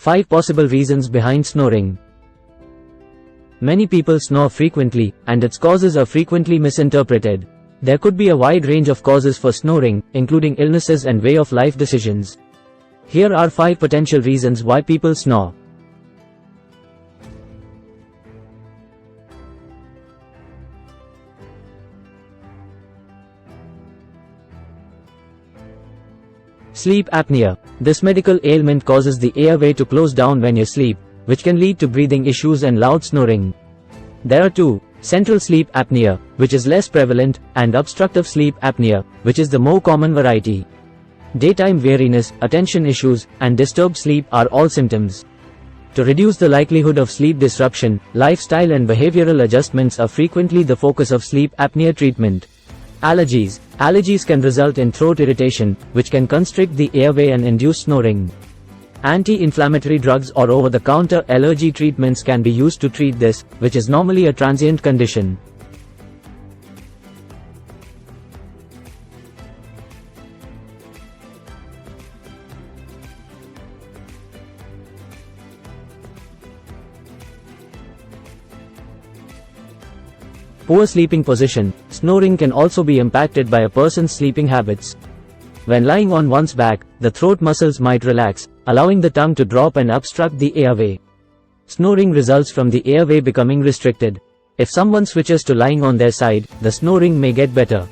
5 possible reasons behind snoring. Many people snore frequently, and its causes are frequently misinterpreted. There could be a wide range of causes for snoring, including illnesses and way of life decisions. Here are 5 potential reasons why people snore. Sleep apnea. This medical ailment causes the airway to close down when you sleep, which can lead to breathing issues and loud snoring. There are 2. Central sleep apnea, which is less prevalent, and obstructive sleep apnea, which is the more common variety. Daytime weariness, attention issues, and disturbed sleep are all symptoms. To reduce the likelihood of sleep disruption, lifestyle and behavioral adjustments are frequently the focus of sleep apnea treatment. Allergies. Allergies can result in throat irritation, which can constrict the airway and induce snoring. Anti-inflammatory drugs or over-the-counter allergy treatments can be used to treat this, which is normally a transient condition. Poor sleeping position. Snoring can also be impacted by a person's sleeping habits. When lying on one's back, the throat muscles might relax, allowing the tongue to drop and obstruct the airway. Snoring results from the airway becoming restricted. If someone switches to lying on their side, the snoring may get better.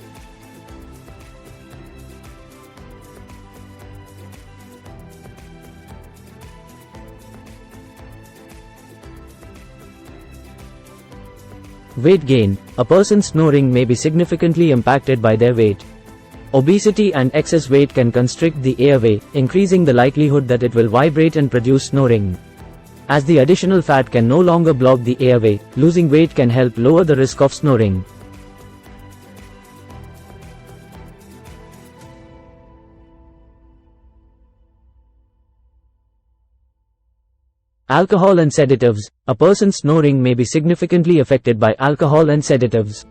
Weight gain. A person's snoring may be significantly impacted by their weight. Obesity and excess weight can constrict the airway, increasing the likelihood that it will vibrate and produce snoring. As the additional fat can no longer block the airway, losing weight can help lower the risk of snoring. Alcohol and sedatives. A person's snoring may be significantly affected by alcohol and sedatives.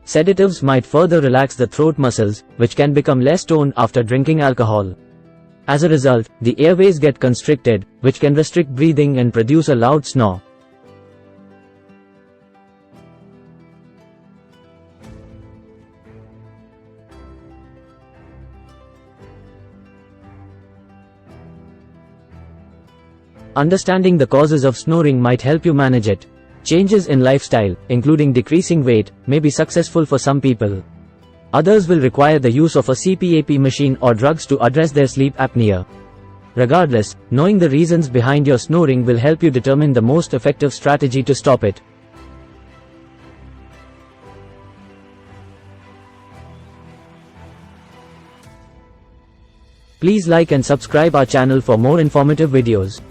Sedatives might further relax the throat muscles, which can become less toned after drinking alcohol. As a result, the airways get constricted, which can restrict breathing and produce a loud snore. Understanding the causes of snoring might help you manage it. Changes in lifestyle, including decreasing weight, may be successful for some people. Others will require the use of a CPAP machine or drugs to address their sleep apnea. Regardless, knowing the reasons behind your snoring will help you determine the most effective strategy to stop it. Please like and subscribe our channel for more informative videos.